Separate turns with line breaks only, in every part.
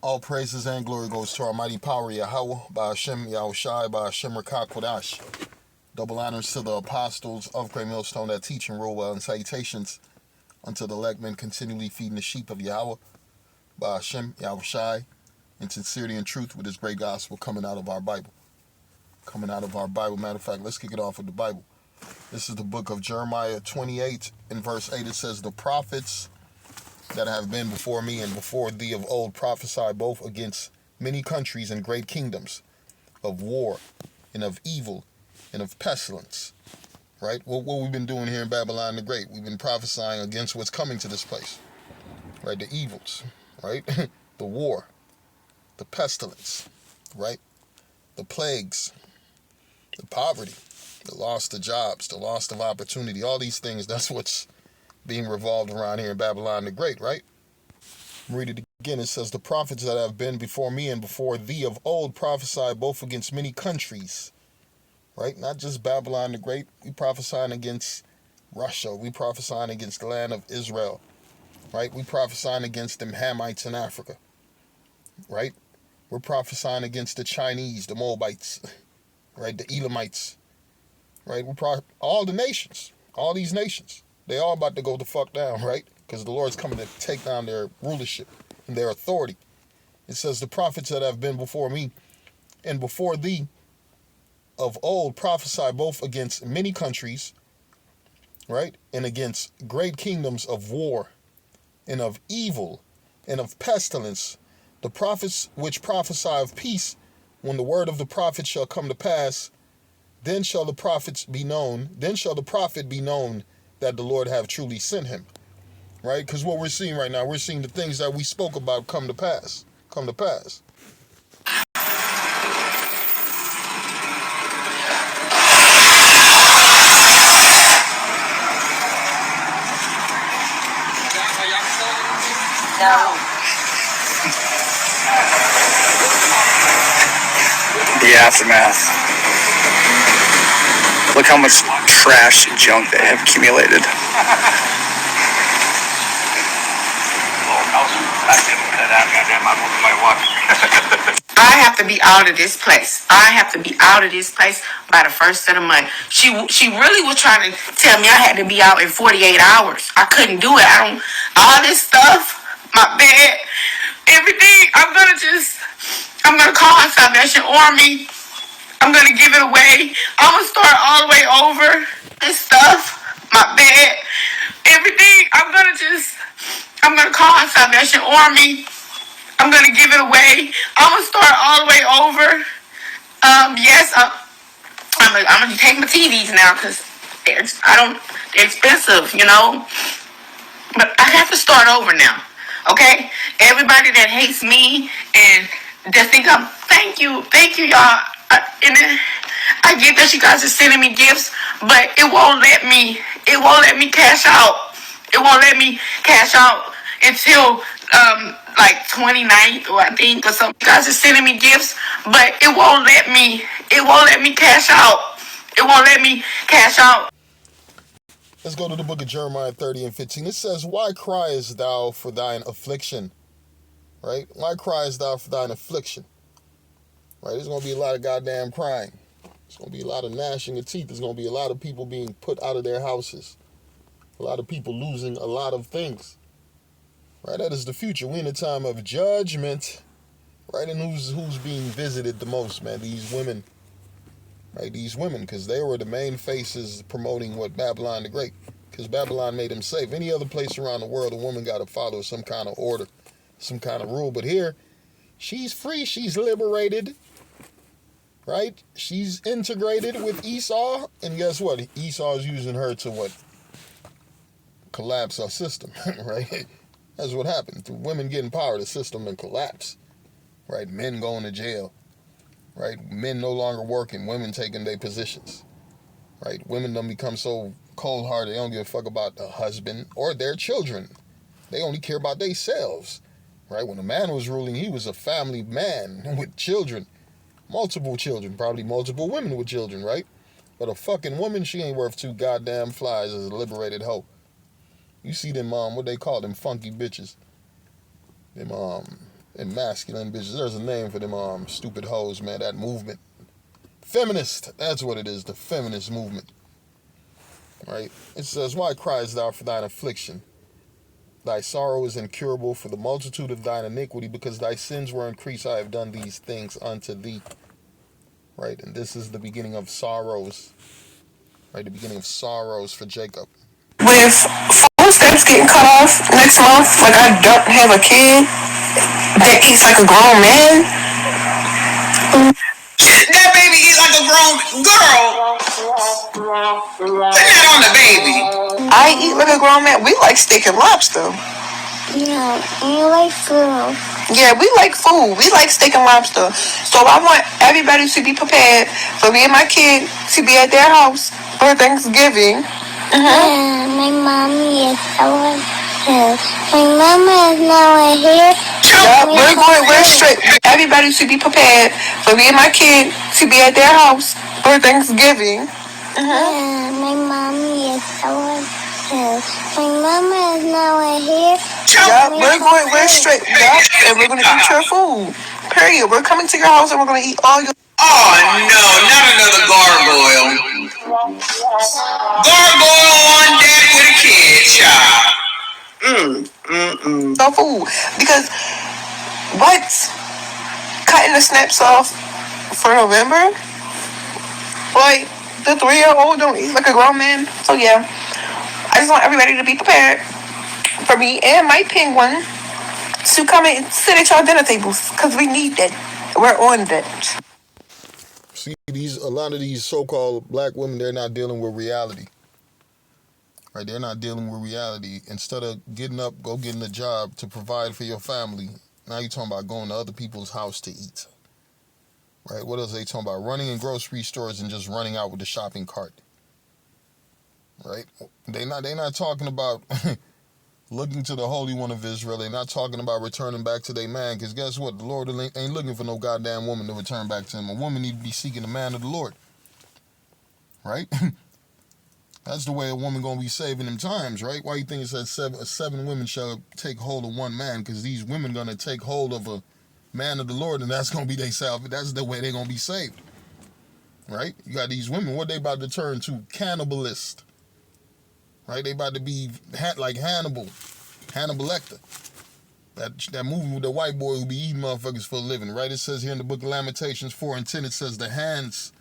All praises and glory goes to our mighty power, Yahweh, by Hashem, Yahushai, by Hashem, Rakah Kodash. Double honors to the apostles of Great Millstone that teach and rule well, and salutations unto the elect men continually feeding the sheep of Yahweh, by Hashem, Yahushai, in sincerity and truth with his great gospel coming out of our Bible. Coming out of our Bible. Matter of fact, let's kick it off with the Bible. This is the book of Jeremiah 28. In verse 8 it says, "The prophets that have been before me and before thee of old prophesy both against many countries and great kingdoms, of war and of evil and of pestilence." Right? What we've been doing here in Babylon the Great, we've been prophesying against what's coming to this place. Right? The evils, right? The war, the pestilence, right? The plagues, the poverty, the loss of jobs, the loss of opportunity, all these things, that's what's being revolved around here in Babylon the Great, right? Read it again. It says, "The prophets that have been before me and before thee of old prophesy both against many countries," right? Not just Babylon the Great. We prophesying against Russia. We prophesying against the land of Israel, right? We prophesying against them Hamites in Africa, right? We're prophesying against the Chinese, the Moabites, right? The Elamites, right? All the nations, all these nations. They all about to go the fuck down, right? Because the Lord's coming to take down their rulership and their authority. It says, "The prophets that have been before me and before thee of old prophesy both against many countries," right? "And against great kingdoms of war and of evil and of pestilence. The prophets which prophesy of peace, when the word of the prophet shall come to pass, then shall the prophet be known that the Lord have truly sent him." Right? Because what we're seeing right now, we're seeing the things that we spoke about come to pass. Come to pass.
No.
The aftermath. Look how much trash and junk they have accumulated.
I have to be out of this place. I have to be out of this place by the first of the month. She really was trying to tell me I had to be out in 48 hours. I couldn't do it. All this stuff, my bed, everything. I'm gonna call my Salvation Army. I'm gonna give it away. I'm gonna start all the way over. This stuff, my bed, everything. I'm gonna call my Salvation Army. I'm gonna give it away. I'm gonna start all the way over. Yes, I'm gonna take my TVs now because they're expensive, you know. But I have to start over now. Okay, everybody that hates me and that think thank you, y'all. And then I get that you guys are sending me gifts, but it won't let me cash out. It won't let me cash out until like 29th, or I think, or something. You guys are sending me gifts, but it won't let me cash out. It won't let me cash out.
Let's go to the book of Jeremiah 30 and 15. It says, "Why criest thou for thine affliction?" Right? Why criest thou for thine affliction? Right? There's going to be a lot of goddamn crying. There's going to be a lot of gnashing of teeth. There's going to be a lot of people being put out of their houses. A lot of people losing a lot of things. Right? That is the future. We're in a time of judgment. Right? And who's being visited the most, man? These women. Right? These women, because they were the main faces promoting what Babylon the Great. Because Babylon made them safe. Any other place around the world, a woman got to follow some kind of order, some kind of rule. But here, she's free. She's liberated. Right? She's integrated with Esau. And guess what? Esau is using her to what? Collapse our system. Right? That's what happened. Through women getting power, the system then collapse. Right? Men going to jail. Right? Men no longer working. Women taking their positions. Right? Women don't become so cold-hearted. They don't give a fuck about the husband or their children. They only care about themselves. Right? When a man was ruling, he was a family man with children. Multiple children. Probably multiple women with children, right? But a fucking woman, she ain't worth two goddamn flies as a liberated hoe. You see them, what they call them funky bitches. Them, And masculine bitches. There's a name for them stupid hoes, man. That movement. Feminist. That's what it is. The feminist movement. Right? It says, why criest thou for thine affliction? Thy sorrow is incurable for the multitude of thine iniquity, because thy sins were increased. I have done these things unto thee. Right? And this is the beginning of sorrows. Right? The beginning of sorrows for Jacob.
With food stamps getting cut off next month, like I don't have a kid that eats like a grown man. That baby eats like a grown girl. Put that on the baby. I eat like a grown man. We like steak and lobster. Yeah, you like food. Yeah, we like food. We like steak and lobster. So I want everybody to be prepared for me and my kid to be at their house for Thanksgiving. Yeah, my mommy is over here. My mama is now here. Yep, we're straight. Everybody should be prepared for me and my kid to be at their house for Thanksgiving. Yeah, my mommy is over here. My mama is now here. Yep, we're straight. Yep, and we're gonna eat your food. Period. We're coming to your house and we're gonna eat all your. Oh no, not another gargoyle. Gargoyle on deck with a kid, child. No food. Because what? Cutting the snaps off for November? Like, the 3-year-old don't eat like a grown man. So yeah, I just want everybody to be prepared for me and my penguin to come and sit at your dinner tables, because we need that. We're on that.
See, a lot of these so-called black women, they're not dealing with reality. Right? They're not dealing with reality. Instead of getting up, go getting a job to provide for your family, now you're talking about going to other people's house to eat. Right? What else are they talking about? Running in grocery stores and just running out with the shopping cart. Right? They're not talking about looking to the Holy One of Israel. They're not talking about returning back to their man, because guess what? The Lord ain't looking for no goddamn woman to return back to him. A woman need to be seeking the man of the Lord. Right? That's the way a woman gonna be saving them times, right? Why you think it says seven women shall take hold of one man? Because these women gonna take hold of a man of the Lord, and that's gonna be their salvation. That's the way they're gonna be saved, right? You got these women. What they about to turn to? Cannibalist, right? They about to be like Hannibal Lecter. That movie with the white boy who be eating motherfuckers for a living, right? It says here in the book of Lamentations 4:10, it says, the hands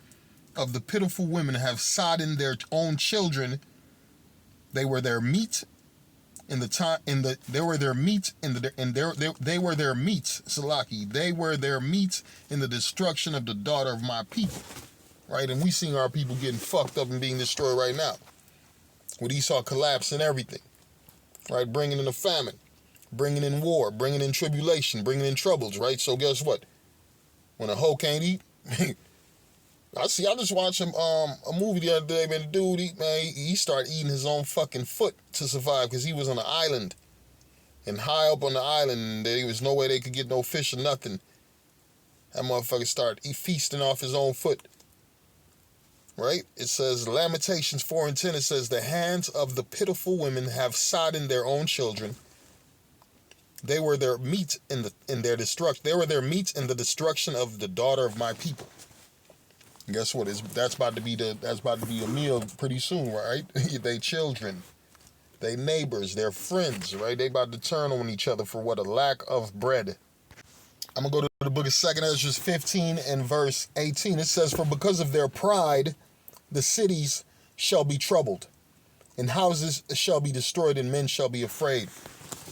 of the pitiful women have sodden their own children. They were their meat in the time they were their meat in the they were their meat, Salaki. They were their meat in the destruction of the daughter of my people. Right? And we seeing our people getting fucked up and being destroyed right now. With Esau collapsing everything. Right? Bringing in a famine, bringing in war, bringing in tribulation, bringing in troubles, right? So guess what? When a hoe can't eat, I just watched a movie the other day, man. The dude, he started eating his own fucking foot to survive, because he was on an island, and high up on the island, and there was no way they could get no fish or nothing. That motherfucker started feasting off his own foot. Right? It says, Lamentations 4:10, it says, the hands of the pitiful women have sodden their own children. They were their meat in their destruction. They were their meat in the destruction of the daughter of my people. And guess what? That's about to be a meal pretty soon, right? They children, they neighbors, their friends, right? They about to turn on each other for what? A lack of bread. I'm gonna go to the book of 2 Ezra 15 and verse 18. It says, for because of their pride, the cities shall be troubled, and houses shall be destroyed, and men shall be afraid.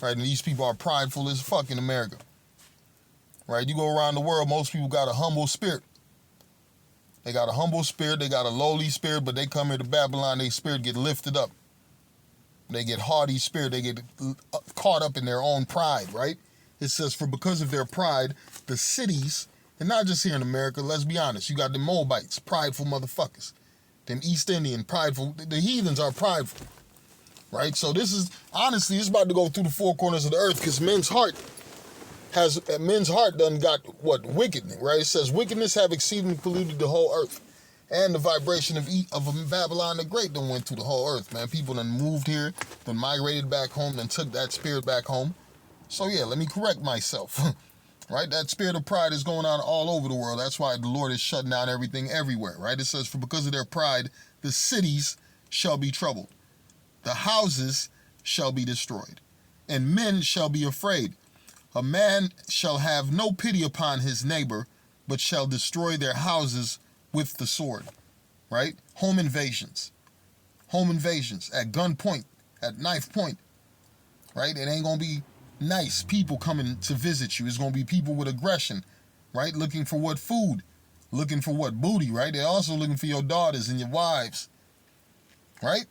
Right? And these people are prideful as fuck in America. Right? You go around the world, most people got a humble spirit. They got a humble spirit, they got a lowly spirit, but they come here to Babylon, their spirit get lifted up. They get haughty spirit, they get caught up in their own pride, right? It says, for because of their pride, the cities, and not just here in America, let's be honest, you got the Moabites, prideful motherfuckers. Them East Indian, prideful, the heathens are prideful, right? So this is, honestly, it's about to go through the four corners of the earth, because men's heart done got what? Wickedness, right? It says, wickedness have exceedingly polluted the whole earth. And the vibration of Babylon the Great done went through the whole earth, man. People done moved here, done migrated back home, done took that spirit back home. So yeah, let me correct myself. Right? That spirit of pride is going on all over the world. That's why the Lord is shutting down everything everywhere. Right? It says, for because of their pride, the cities shall be troubled. The houses shall be destroyed, and men shall be afraid. A man shall have no pity upon his neighbor, but shall destroy their houses with the sword. Right? Home invasions at gunpoint, at knife point. Right? It ain't gonna be nice people coming to visit you. It's gonna be people with aggression, right? Looking for what food, looking for what booty, right? They're also looking for your daughters and your wives, right?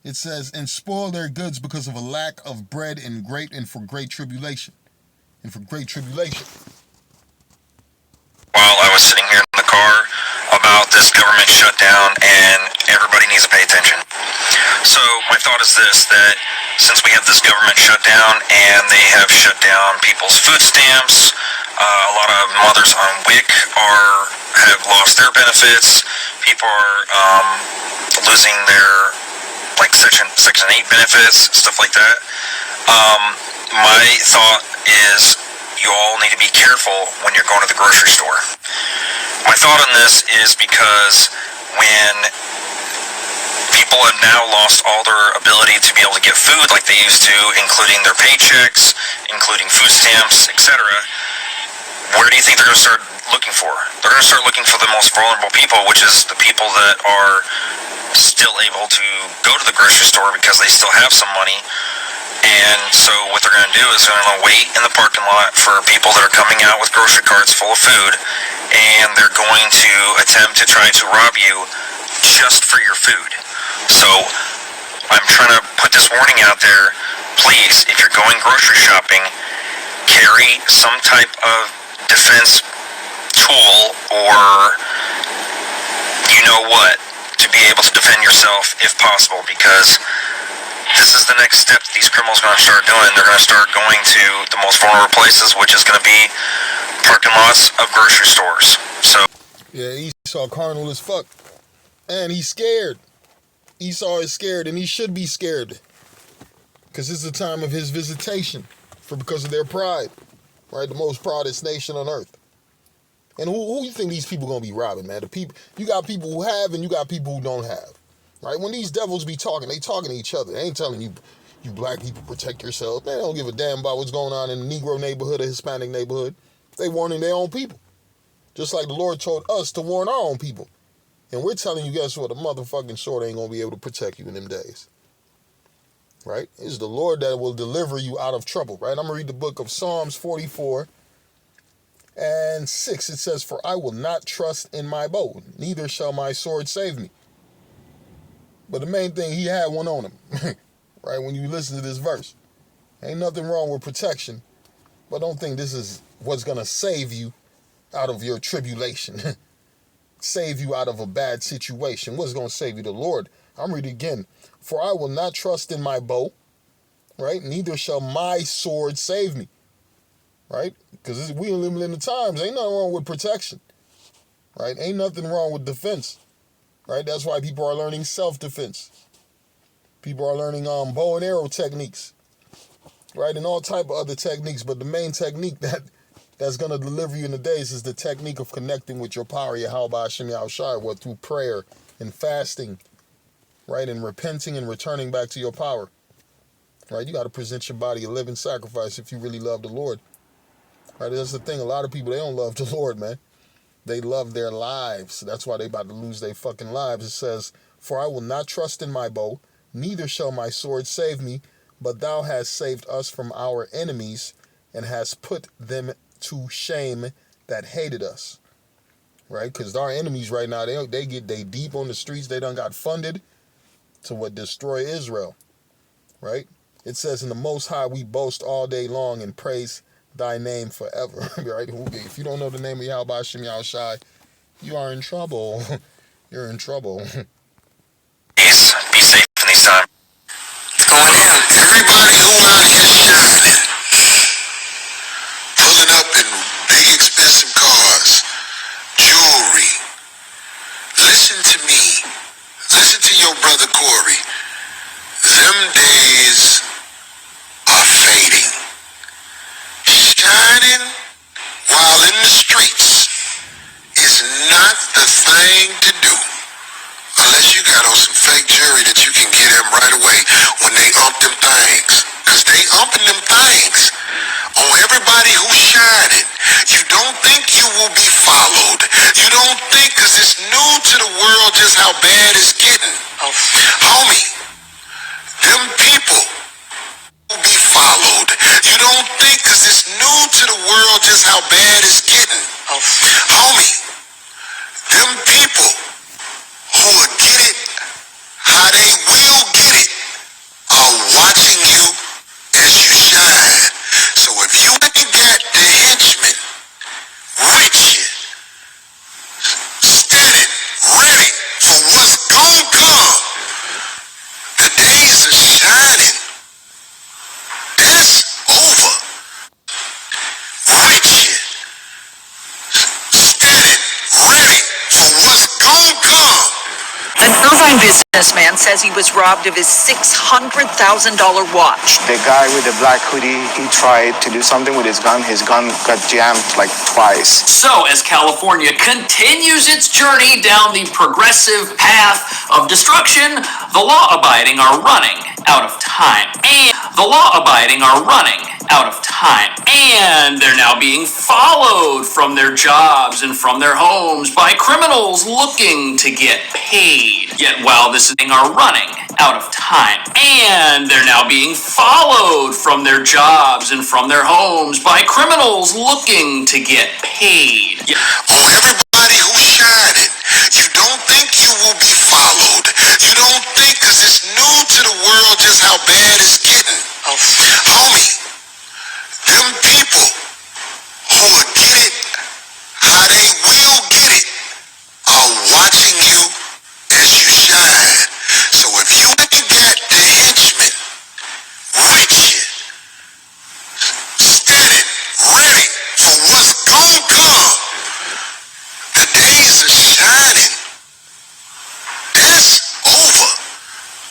It says, and spoil their goods because of a lack of bread and for great tribulation.
While I was sitting here in the car about this government shutdown, and everybody needs to pay attention. So my thought is this, that since we have this government shutdown and they have shut down people's food stamps, a lot of mothers on WIC have lost their benefits. People are losing their Section 8 benefits, stuff like that. My thought is you all need to be careful when you're going to the grocery store. My thought on this is because when people have now lost all their ability to be able to get food like they used to, including their paychecks, including food stamps, etc., where do you think they're going to start looking for? They're going to start looking for the most vulnerable people, which is the people that are still able to go to the grocery store because they still have some money. And so what they're going to do is they're going to wait in the parking lot for people that are coming out with grocery carts full of food, and they're going to attempt to try to rob you just for your food. So I'm trying to put this warning out there. Please, if you're going grocery shopping, carry some type of defense tool or you know what, to be able to defend yourself if possible, because this is the next step that these criminals are going to start doing. They're going to start going to the most vulnerable places, which is going to be parking lots of grocery stores. So
yeah, Esau carnal as fuck, and he's scared. Esau is scared, and he should be scared, because it's the time of his visitation, because of their pride, right? The most proudest nation on earth. And who you think these people gonna be robbing, man? The people, you got people who have, and you got people who don't have, right? When these devils be talking, they talking to each other. They ain't telling you black people protect yourselves. Man, they don't give a damn about what's going on in the Negro neighborhood or Hispanic neighborhood. They warning their own people, just like the Lord told us to warn our own people. And we're telling you, guess what? The motherfucking sword ain't gonna be able to protect you in them days, right? It's the Lord that will deliver you out of trouble, right? I'm gonna read the book of Psalms 44. And 6, it says, for I will not trust in my bow, neither shall my sword save me. But the main thing, he had one on him, right? When you listen to this verse, ain't nothing wrong with protection, but don't think this is what's going to save you out of your tribulation, save you out of a bad situation. What's going to save you? The Lord. I'm reading again. For I will not trust in my bow, right? Neither shall my sword save me. Right? Because we live in the times. Ain't nothing wrong with protection. Right? Ain't nothing wrong with defense. Right? That's why people are learning self-defense. People are learning bow and arrow techniques. Right? And all type of other techniques. But the main technique that's going to deliver you in the days is the technique of connecting with your power, Yahweh Hashem Yahushai, what through prayer and fasting. Right? And repenting and returning back to your power. Right? You got to present your body a living sacrifice if you really love the Lord. Right, that's the thing. A lot of people, they don't love the Lord, man. They love their lives. That's why they about to lose their fucking lives. It says, for I will not trust in my bow, neither shall my sword save me, but thou hast saved us from our enemies and hast put them to shame that hated us. Right? Because our enemies right now, they deep on the streets. They done got funded to destroy Israel. Right? It says, in the Most High we boast all day long and praise thy name forever, right? If you don't know the name of Yahweh Hashem Yahushai, you are in trouble. You're in trouble.
please be safe in these times.
Going in. Everybody who out here shining, pulling up in big expensive cars, jewelry. Listen to me. Listen to your brother Corey. Them days are fading. Shining streets is not the thing to do. Unless you got on some fake jewelry that you can get them right away when they ump them things. Because they umping them things on everybody who's shining. You don't think you will be followed. You don't think, because it's new to the world just how bad it's getting. Homie, them people will be followed. You don't think, because it's new to the world just how bad it's getting. Homie, them people who will get it how they will get it are watching you as you shine. So if you ain't got the henchmen with you, standing ready for what's gonna come, the days of shining, that's over. With you, standing ready for what's gonna come.
An Irvine businessman says he was robbed of his $600,000 watch.
The guy with the black hoodie, he tried to do something with his gun. His gun got jammed like twice.
So, as California continues its journey down the progressive path of destruction, the law-abiding are running out of time. And they're now being followed from their jobs and from their homes by criminals looking to get paid. Yet while this is are running out of time, and they're now being followed from their jobs and from their homes by criminals looking to get paid.
On everybody who's shining, you don't think you will be followed. You don't think, because it's new to the world just how bad it's getting. Homie, them people who will get it how they will get it are watching you as you shine. So if you ain't got the henchmen with you, standing ready for what's gonna come, the days of shining, that's over.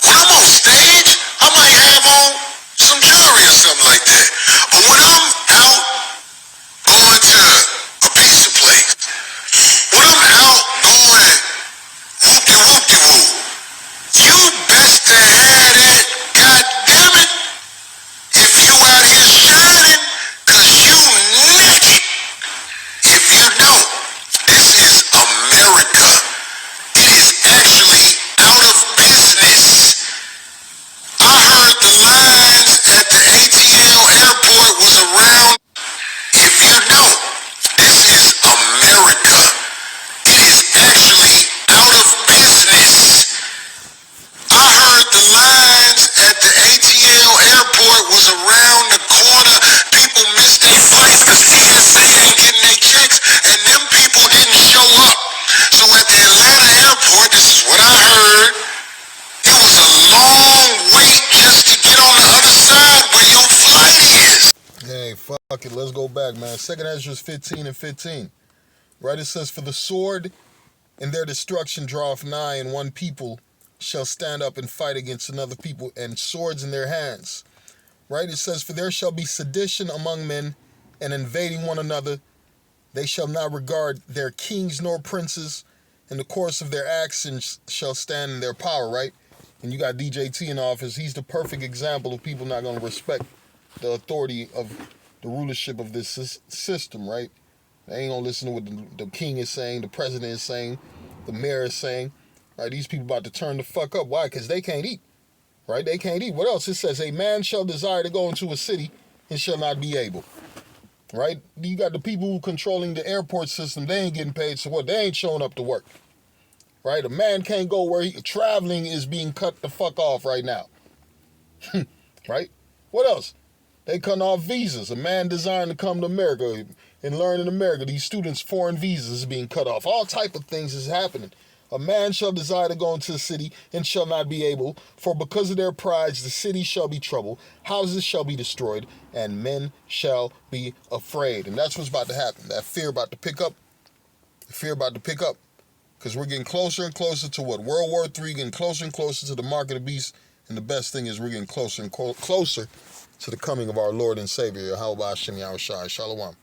When I'm on stage, I might have on some jewelry or something like that. But when I'm out going to a pizza place, when I'm out going whoop-de-whoop-de-whoop, you best to have that, goddammit, if you out here shining, cause you naked. If you don't, this is America. It is actually out of business. I heard the lines at the ATL airport was around. If you don't, this is America. It is actually out of business. I heard the lines at the ATL airport was around the corner. People missed their flights because TSA ain't getting their checks, and them people didn't show up. So at the Atlanta airport, this is what I heard, it was a long wait just to get on the other side where your flight is.
Hey, fuck it. Let's go back, man. 2 Ezra 15 and 15. Right, it says, for the sword and their destruction draweth nigh, and one people shall stand up and fight against another people, and swords in their hands. Right, it says, for there shall be sedition among men, and invading one another. They shall not regard their kings nor princes, and the course of their actions shall stand in their power, right? And you got DJT in office. He's the perfect example of people not going to respect the authority of the rulership of this system, right? They ain't going to listen to what the king is saying, the president is saying, the mayor is saying. Right? These people about to turn the fuck up. Why? Because they can't eat. Right? They can't eat. What else? It says, a man shall desire to go into a city and shall not be able. Right? You got the people who controlling the airport system. They ain't getting paid. So what? They ain't showing up to work. Right? A man can't go where traveling is being cut the fuck off right now. Right? What else? They cut off visas. A man desiring to come to America and learn in America, these students' foreign visas is being cut off. All type of things is happening. A man shall desire to go into the city and shall not be able, for because of their prides the city shall be troubled, houses shall be destroyed, and men shall be afraid. And that's what's about to happen. That fear about to pick up. The fear about to pick up. Because we're getting closer and closer to what? World War III, getting closer and closer to the mark of the beast. And the best thing is we're getting closer and closer to the coming of our Lord and Savior, Yahweh Hashem Yahushai. Shalom.